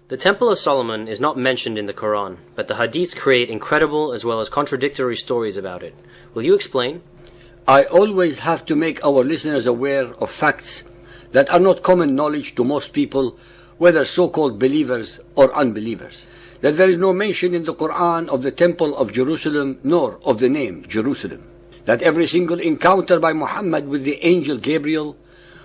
The Temple of Solomon is not mentioned in the Quran, but the Hadiths create incredible as well as contradictory stories about it. Will you explain? I always have to make our listeners aware of facts that are not common knowledge to most people, whether so-called believers or unbelievers. That there is no mention in the Quran of the Temple of Jerusalem, nor of the name Jerusalem. That every single encounter by Muhammad with the angel Gabriel,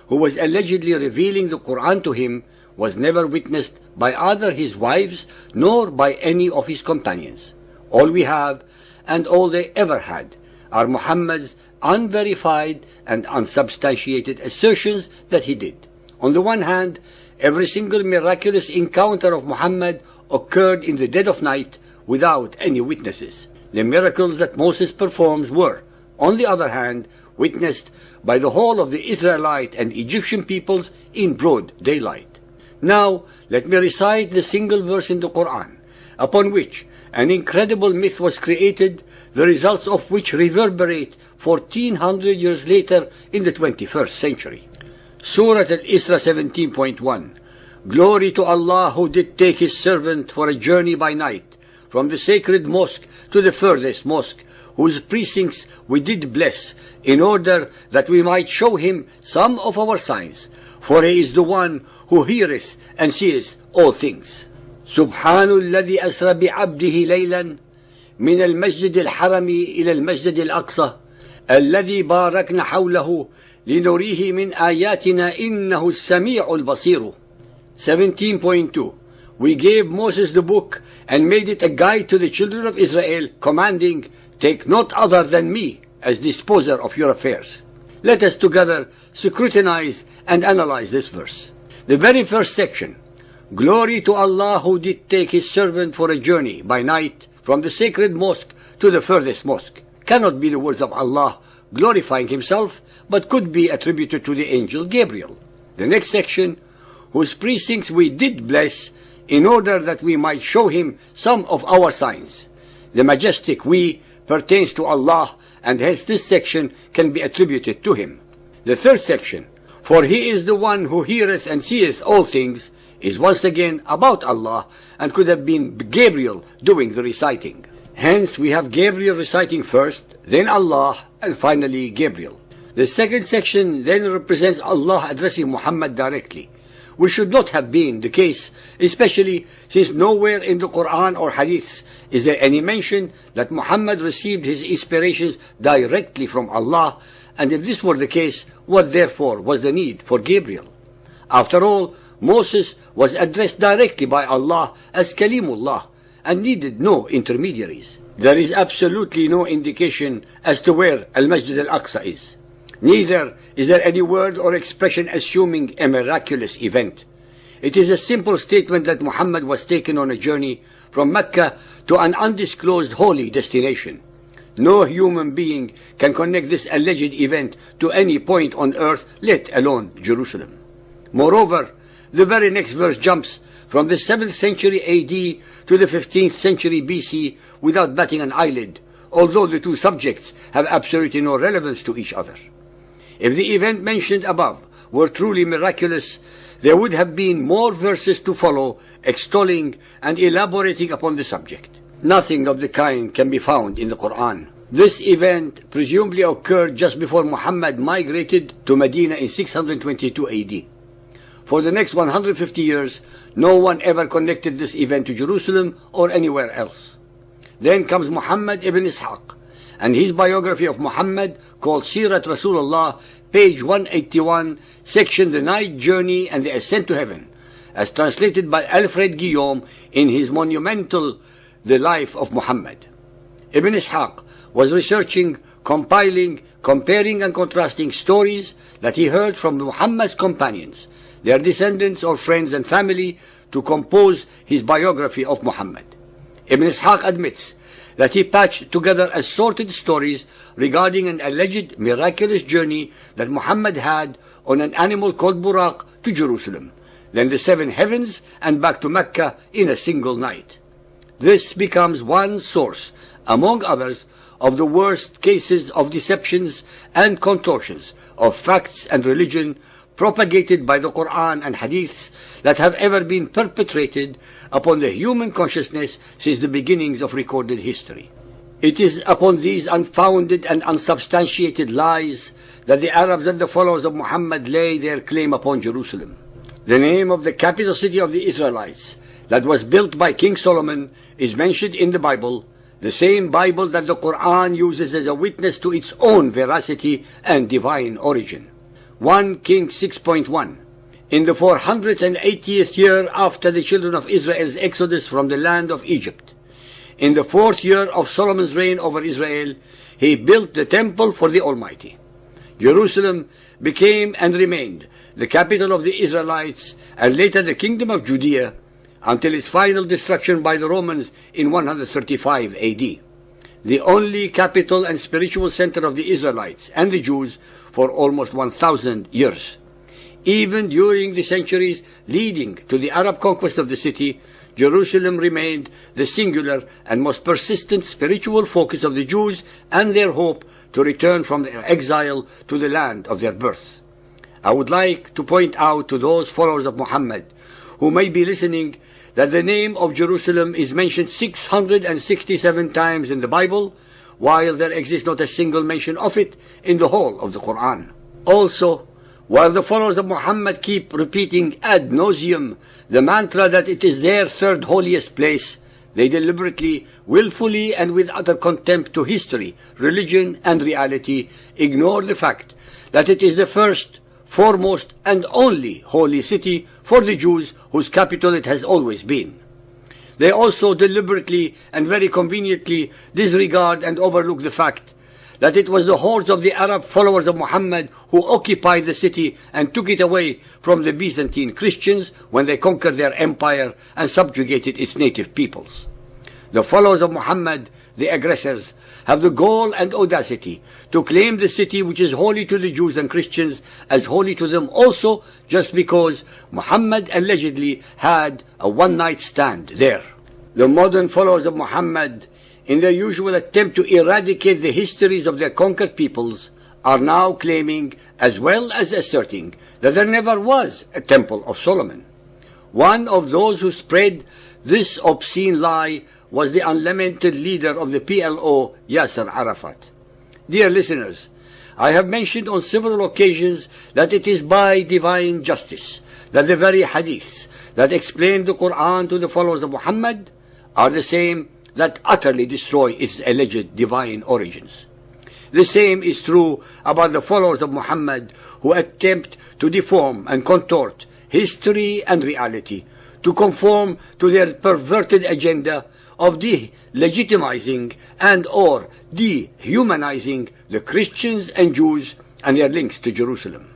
who was allegedly revealing the Quran to him, was never witnessed by either his wives nor by any of his companions. All we have, and all they ever had, are Muhammad's unverified and unsubstantiated assertions that he did. On the one hand, every single miraculous encounter of Muhammad occurred in the dead of night without any witnesses. The miracles that Moses performed were, on the other hand, witnessed by the whole of the Israelite and Egyptian peoples in broad daylight. Now, let me recite the single verse in the Quran, upon which an incredible myth was created, the results of which reverberate 1400 years later in the 21st century. Surah Al-Isra 17.1. Glory to Allah who did take his servant for a journey by night, from the sacred mosque to the furthest mosque, whose precincts we did bless, in order that we might show him some of our signs. For he is the one who heareth and seeth all things. سبحان الذي أسرى بعبده ليلا من المسجد الحرم إلى المسجد الأقصى الذي باركنا حوله لنريه من آياتنا إنه السميع البصير. 17.2. We gave Moses the book and made it a guide to the children of Israel, commanding, take not other than me as disposer of your affairs. Let us together scrutinize and analyze this verse. The very first section, glory to Allah who did take his servant for a journey by night from the sacred mosque to the furthest mosque, cannot be the words of Allah glorifying himself, but could be attributed to the angel Gabriel. The next section, whose precincts we did bless in order that we might show him some of our signs. The majestic we pertains to Allah, and hence this section can be attributed to him. The third section, for he is the one who heareth and seeth all things, is once again about Allah and could have been Gabriel doing the reciting. Hence we have Gabriel reciting first, then Allah, and finally Gabriel. The second section then represents Allah addressing Muhammad directly, which should not have been the case, especially since nowhere in the Quran or Hadiths is there any mention that Muhammad received his inspirations directly from Allah, and if this were the case, what therefore was the need for Gabriel? After all, Moses was addressed directly by Allah as Kalimullah and needed no intermediaries. There is absolutely no indication as to where Al-Masjid Al-Aqsa is. Neither is there any word or expression assuming a miraculous event. It is a simple statement that Muhammad was taken on a journey from Mecca to an undisclosed holy destination. No human being can connect this alleged event to any point on earth, let alone Jerusalem. Moreover, the very next verse jumps from the 7th century AD to the 15th century BC without batting an eyelid, although the two subjects have absolutely no relevance to each other. If the event mentioned above were truly miraculous, there would have been more verses to follow, extolling and elaborating upon the subject. Nothing of the kind can be found in the Quran. This event presumably occurred just before Muhammad migrated to Medina in 622 AD. For the next 150 years, no one ever connected this event to Jerusalem or anywhere else. Then comes Muhammad ibn Ishaq, and his biography of Muhammad called Sirat Rasulullah, page 181, section The Night Journey and the Ascent to Heaven, as translated by Alfred Guillaume in his monumental The Life of Muhammad. Ibn Ishaq was researching, compiling, comparing and contrasting stories that he heard from Muhammad's companions, their descendants or friends and family, to compose his biography of Muhammad. Ibn Ishaq admits that he patched together assorted stories regarding an alleged miraculous journey that Muhammad had on an animal called Buraq to Jerusalem, then the 7 heavens and back to Mecca in a single night. This becomes one source, among others, of the worst cases of deceptions and contortions of facts and religion propagated by the Quran and Hadiths that have ever been perpetrated upon the human consciousness since the beginnings of recorded history. It is upon these unfounded and unsubstantiated lies that the Arabs and the followers of Muhammad lay their claim upon Jerusalem. The name of the capital city of the Israelites that was built by King Solomon is mentioned in the Bible, the same Bible that the Quran uses as a witness to its own veracity and divine origin. 1 Kings 6.1. In the 480th year after the children of Israel's exodus from the land of Egypt, in the 4th year of Solomon's reign over Israel, he built the temple for the Almighty. Jerusalem became and remained the capital of the Israelites and later the kingdom of Judea until its final destruction by the Romans in 135 AD. The only capital and spiritual center of the Israelites and the Jews for almost 1,000 years. Even during the centuries leading to the Arab conquest of the city, Jerusalem remained the singular and most persistent spiritual focus of the Jews and their hope to return from their exile to the land of their birth. I would like to point out to those followers of Muhammad who may be listening that the name of Jerusalem is mentioned 667 times in the Bible, while there exists not a single mention of it in the whole of the Quran. Also, while the followers of Muhammad keep repeating ad nauseum the mantra that it is their third holiest place, they deliberately, willfully, and with utter contempt to history, religion, and reality, ignore the fact that it is the first, foremost, and only holy city for the Jews whose capital it has always been. They also deliberately and very conveniently disregard and overlook the fact that it was the hordes of the Arab followers of Muhammad who occupied the city and took it away from the Byzantine Christians when they conquered their empire and subjugated its native peoples. The followers of Muhammad, the aggressors, have the gall and audacity to claim the city which is holy to the Jews and Christians as holy to them also, just because Muhammad allegedly had a one-night stand there. The modern followers of Muhammad, in their usual attempt to eradicate the histories of their conquered peoples, are now claiming as well as asserting that there never was a Temple of Solomon. One of those who spread this obscene lie was the unlamented leader of the PLO, Yasser Arafat. Dear listeners, I have mentioned on several occasions that it is by divine justice that the very hadiths that explain the Quran to the followers of Muhammad are the same that utterly destroy its alleged divine origins. The same is true about the followers of Muhammad who attempt to deform and contort history and reality to conform to their perverted agenda of delegitimizing and or dehumanizing the Christians and Jews and their links to Jerusalem.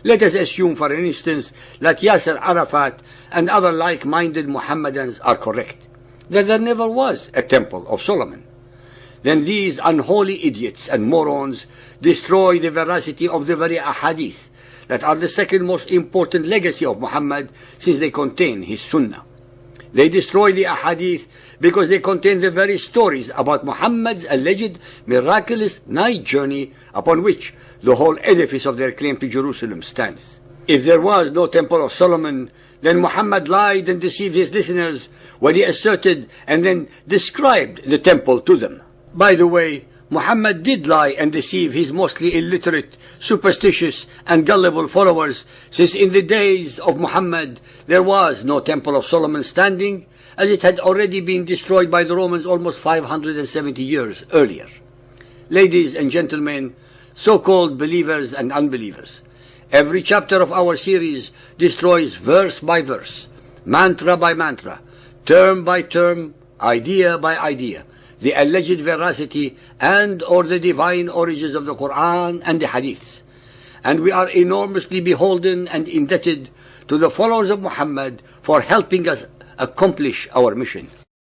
Let us assume, for instance, that Yasser Arafat and other like-minded Mohammedans are correct, that there never was a Temple of Solomon. Then these unholy idiots and morons destroy the veracity of the very ahadith that are the second most important legacy of Muhammad, since they contain his sunnah. They destroy the ahadith because they contain the very stories about Muhammad's alleged miraculous night journey upon which the whole edifice of their claim to Jerusalem stands. If there was no Temple of Solomon, then Muhammad lied and deceived his listeners when he asserted and then described the temple to them. By the way, Muhammad did lie and deceive his mostly illiterate, superstitious, and gullible followers, since in the days of Muhammad there was no Temple of Solomon standing, as it had already been destroyed by the Romans almost 570 years earlier. Ladies and gentlemen, so-called believers and unbelievers, every chapter of our series destroys verse by verse, mantra by mantra, term by term, idea by idea, the alleged veracity and or the divine origins of the Quran and the Hadiths. And we are enormously beholden and indebted to the followers of Muhammad for helping us accomplish our mission.